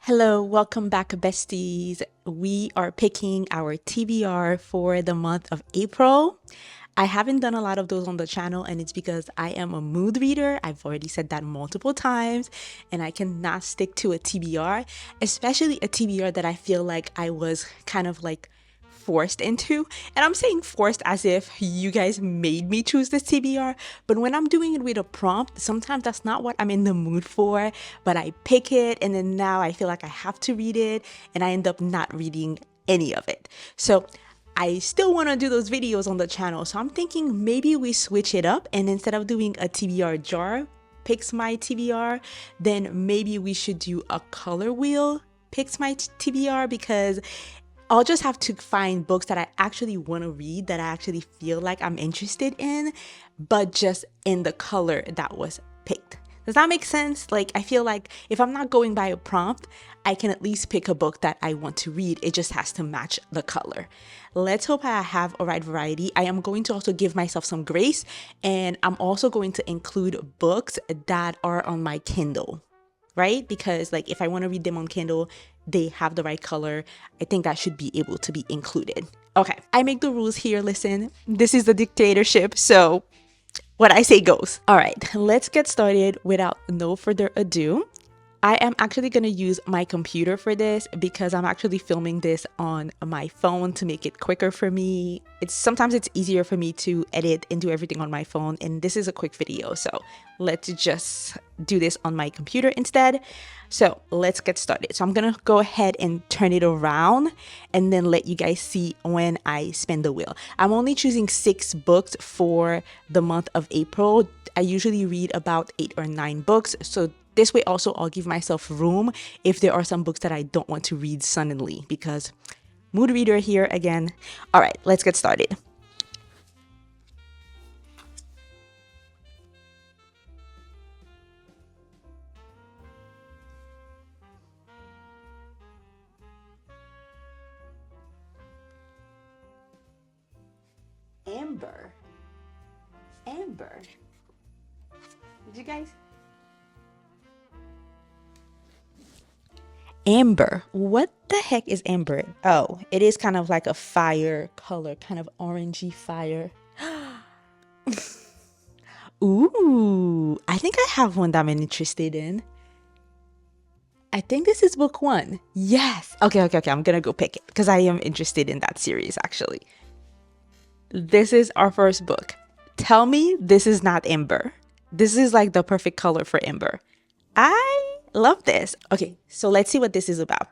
Hello, welcome back, besties. We are picking our TBR for the month of April. I haven't done a lot of those on the channel, and it's because I am a mood reader. I've already said that multiple times, and I cannot stick to a TBR, especially a TBR that I feel like I was kind of like forced into. And I'm saying forced as if you guys made me choose this TBR. But when I'm doing it with a prompt, sometimes that's not what I'm in the mood for. But I pick it, and then now I feel like I have to read it, and I end up not reading any of it. So I still want to do those videos on the channel. So I'm thinking maybe we switch it up, and instead of doing a TBR jar picks my TBR, then maybe we should do a color wheel picks my TBR, because I'll just have to find books that I actually want to read, that I actually feel like I'm interested in, but just in the color that was picked. Does that make sense? Like, I feel like if I'm not going by a prompt, I can at least pick a book that I want to read. It just has to match the color. Let's hope I have a right variety. I am going to also give myself some grace, and I'm also going to include books that are on my Kindle, right? Because like if I want to read them on Kindle, they have the right color. I think that should be able to be included. Okay, I make the rules here. Listen, this is the dictatorship, so what I say goes. All right, let's get started without no further ado. I am actually going to use my computer for this because I'm actually filming this on my phone to make it quicker for me. Sometimes it's easier for me to edit and do everything on my phone, and this is a quick video, so let's just do this on my computer instead. So let's get started. So I'm gonna go ahead and turn it around and then let you guys see when I spin the wheel. I'm only choosing 6 books for the month of April. I usually read about 8 or 9 books, so this way also I'll give myself room if there are some books that I don't want to read suddenly, because mood reader here again. All right, let's get started. Amber. Amber. Did you guys? Amber. What the heck is amber? Oh, it is kind of like a fire color, kind of orangey fire. Ooh, I think I have one that I'm interested in. I think this is book 1. Yes. Okay. I'm gonna go pick it because I am interested in that series actually. This is our first book. Tell me this is not amber. This is like the perfect color for amber. I love this. Okay, so let's see what this is about.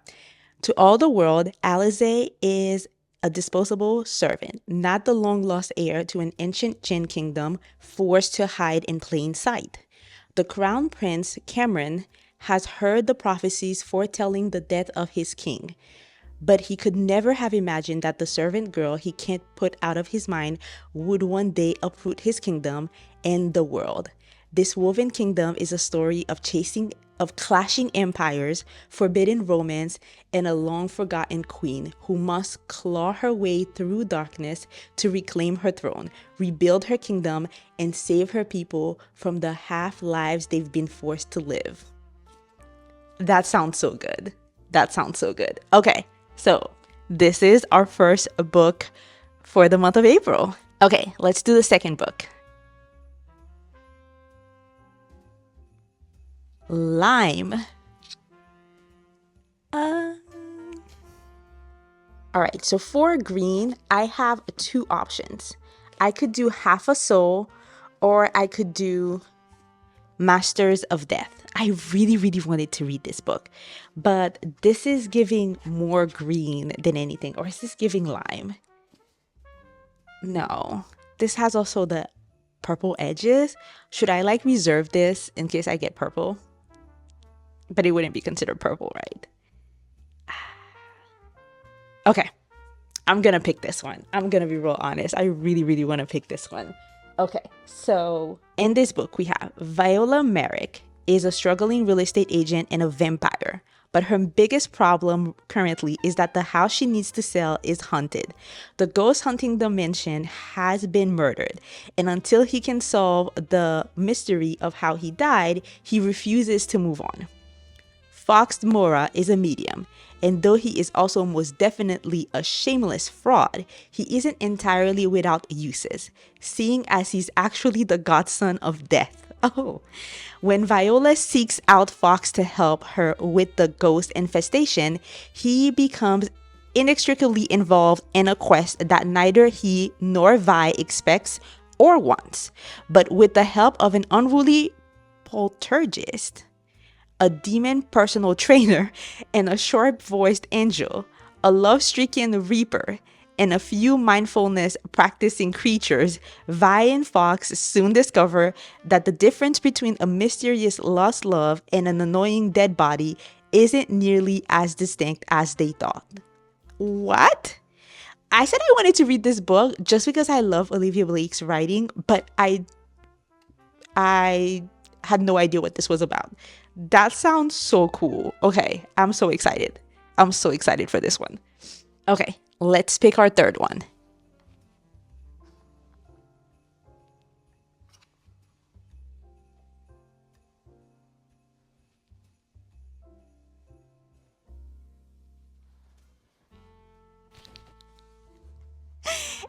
To all the world, Alize is a disposable servant, not the long lost heir to an ancient Jin kingdom forced to hide in plain sight. The crown prince, Cameron, has heard the prophecies foretelling the death of his king, but he could never have imagined that the servant girl he can't put out of his mind would one day uproot his kingdom and the world. This woven kingdom is a story of clashing empires, forbidden romance, and a long-forgotten queen who must claw her way through darkness to reclaim her throne, rebuild her kingdom, and save her people from the half-lives they've been forced to live. That sounds so good. That sounds so good. Okay, so this is our first book for the month of April. Okay, let's do the second book. Lime. All right, so for green, I have 2 options. I could do Half a Soul, or I could do Masters of Death. I really wanted to read this book, but this is giving more green than anything. Or is this giving lime? No, this has also the purple edges. Should I like reserve this in case I get purple? But it wouldn't be considered purple, right? Okay, I'm gonna pick this one. I'm gonna be real honest. I really want to pick this one. Okay, so in this book we have Viola Merrick is a struggling real estate agent and a vampire. But her biggest problem currently is that the house she needs to sell is haunted. The ghost hunting the mansion has been murdered, and until he can solve the mystery of how he died, he refuses to move on. Fox Mora is a medium, and though he is also most definitely a shameless fraud, he isn't entirely without uses, seeing as he's actually the godson of death. Oh, when Viola seeks out Fox to help her with the ghost infestation, he becomes inextricably involved in a quest that neither he nor Vi expects or wants. But with the help of an unruly poltergeist, a demon personal trainer, and a sharp voiced angel, a love stricken reaper, and a few mindfulness practicing creatures, Vi and Fox soon discover that the difference between a mysterious lost love and an annoying dead body isn't nearly as distinct as they thought. What? I said I wanted to read this book just because I love Olivia Blake's writing, but I had no idea what this was about. That sounds so cool. Okay, I'm so excited. I'm so excited for this one. Okay, let's pick our third one.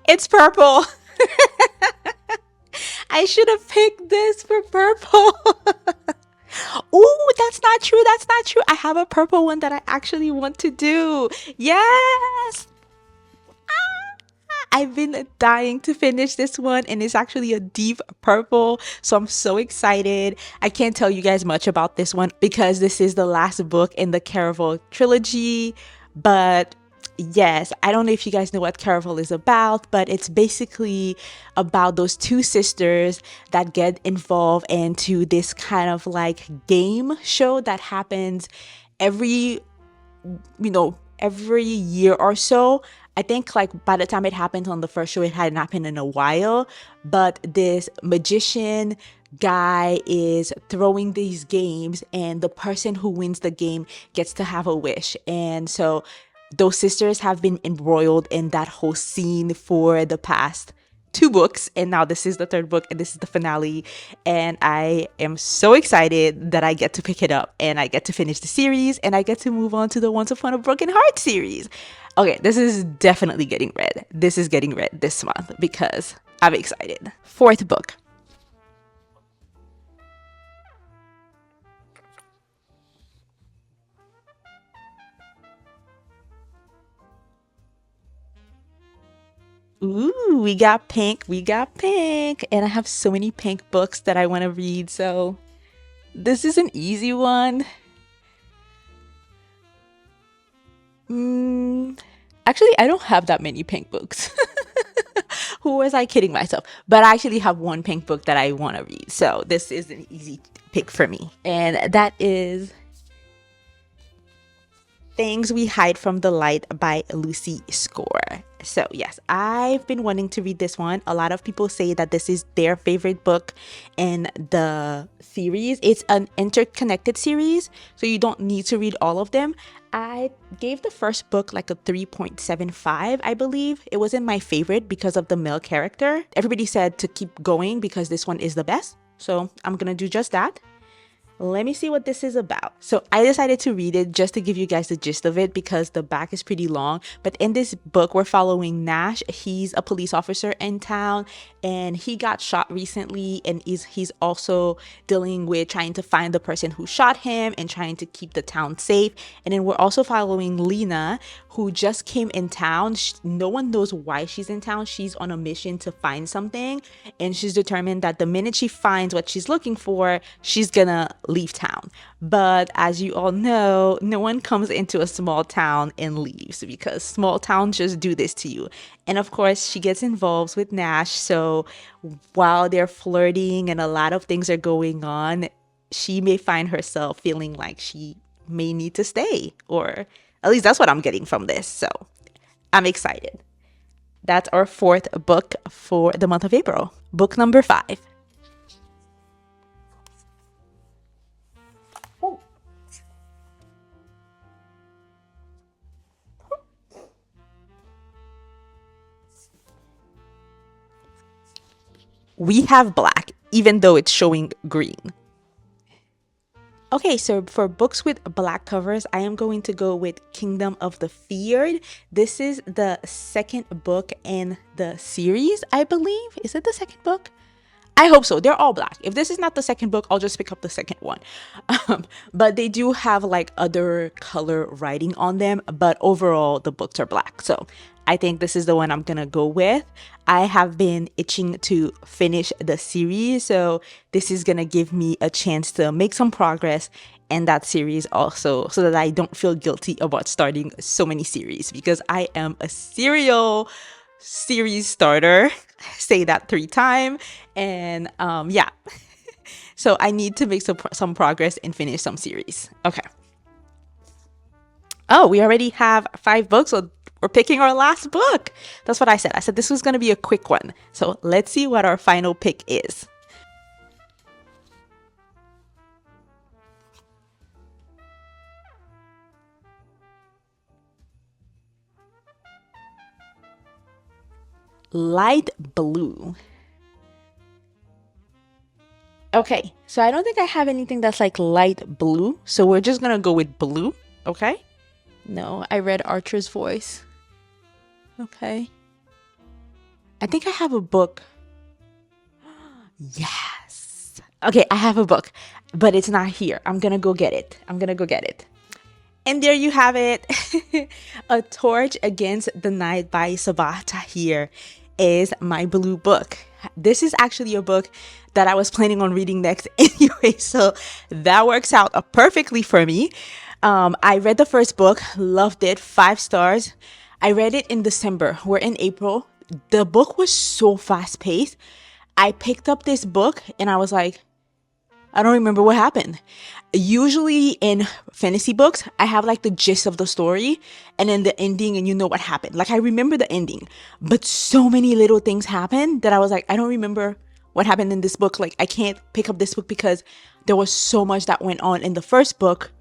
It's purple. I should have picked this for purple. Ooh, that's not true. That's not true. I have a purple one that I actually want to do. Yes. I've been dying to finish this one, and it's actually a deep purple. So I'm so excited. I can't tell you guys much about this one because this is the last book in the Caraval trilogy. But yes, I don't know if you guys know what Caraval is about, but it's basically about those two sisters that get involved into this kind of like game show that happens every every year or so. I think like by the time it happened on the first show, it hadn't happened in a while. But this magician guy is throwing these games, and the person who wins the game gets to have a wish. And so those sisters have been embroiled in that whole scene for the past two books, and now this is the third book and this is the finale, and I am so excited that I get to pick it up and I get to finish the series and I get to move on to the Once Upon a Broken Heart series. Okay, this is definitely getting read. This is getting read this month because I'm excited. Fourth book. Ooh, we got pink, and I have so many pink books that I want to read, so this is an easy one. Mm, actually, I don't have that many pink books. Who was I kidding myself? But I actually have one pink book that I want to read, so this is an easy pick for me, and that is Things We Hide from the Light by Lucy Score. So, yes, I've been wanting to read this one. A lot of people say that this is their favorite book in the series. It's an interconnected series, so you don't need to read all of them. I gave the first book like a 3.75, I believe. It wasn't my favorite because of the male character. Everybody said to keep going because this one is the best. So, I'm gonna do just that. Let me see what this is about. So I decided to read it just to give you guys the gist of it because the back is pretty long. But in this book, we're following Nash. He's a police officer in town and he got shot recently, and he's also dealing with trying to find the person who shot him and trying to keep the town safe. And then we're also following Lena, who just came in town. No one knows why she's in town. She's on a mission to find something, and she's determined that the minute she finds what she's looking for, she's gonna leave town. But as you all know, no one comes into a small town and leaves because small towns just do this to you. And of course, she gets involved with Nash. So while they're flirting and a lot of things are going on, she may find herself feeling like she may need to stay, or at least that's what I'm getting from this. So I'm excited. That's our fourth book for the month of April. Book number 5. We have black, even though it's showing green. Okay, so for books with black covers, I am going to go with Kingdom of the Feared. This is the second book in the series, I believe. Is it the second book? I hope so. They're all black. If this is not the second book, I'll just pick up the second one. But they do have like other color writing on them, but overall the books are black. So I think this is the one I'm gonna go with. I have been itching to finish the series, so this is gonna give me a chance to make some progress in that series also, so that I don't feel guilty about starting so many series, because I am a serial series starter. Say that 3 times. And yeah, so I need to make some progress and finish some series. Okay. Oh, we already have 5 books, so we're picking our last book. That's what I said. I said this was going to be a quick one. So let's see what our final pick is. Light blue. Okay, so I don't think I have anything that's like light blue, so we're just gonna go with blue. Okay. No, I read Archer's Voice. Okay. I think I have a book. Yes. Okay, I have a book, but it's not here. I'm gonna go get it. I'm gonna go get it. And there you have it. A Torch Against the Night by Sabaa Tahir is my blue book. This is actually a book that I was planning on reading next anyway, so that works out perfectly for me. I read the first book, loved it, 5 stars. I read it in December. We're in April. The book was so fast paced. I picked up this book and I was like, I don't remember what happened. Usually in fantasy books, I have like the gist of the story and then the ending, and you know what happened. Like I remember the ending, but so many little things happened that I was like, I don't remember what happened in this book. Like I can't pick up this book because there was so much that went on in the first book.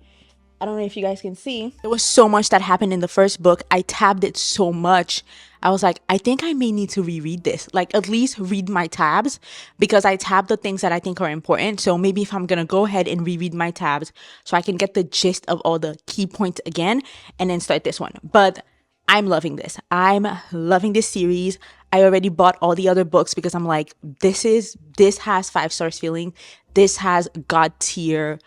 I don't know if you guys can see. There was so much that happened in the first book. I tabbed it so much. I was like, I think I may need to reread this. Like at least read my tabs, because I tabbed the things that I think are important. So maybe if I'm going to go ahead and reread my tabs so I can get the gist of all the key points again and then start this one. But I'm loving this. I'm loving this series. I already bought all the other books because I'm like, this has 5 stars feeling. This has God tier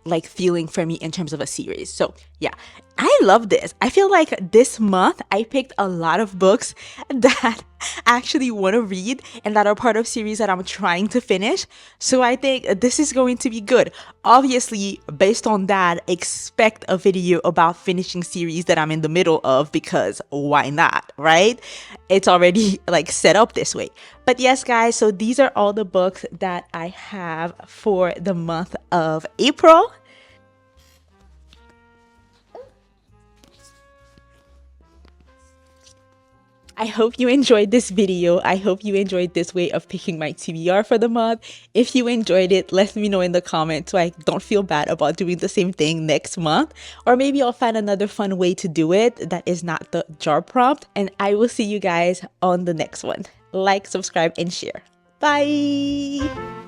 like feeling for me in terms of a series. So yeah, I love this. I feel like this month I picked a lot of books that I actually want to read and that are part of series that I'm trying to finish. So I think this is going to be good. Obviously, based on that, expect a video about finishing series that I'm in the middle of, because why not, right? It's already like set up this way. But yes, guys, so these are all the books that I have for the month of April. I hope you enjoyed this video. I hope you enjoyed this way of picking my TBR for the month. If you enjoyed it, let me know in the comments so I don't feel bad about doing the same thing next month. Or maybe I'll find another fun way to do it that is not the jar prompt. And I will see you guys on the next one. Like, subscribe, and share. Bye!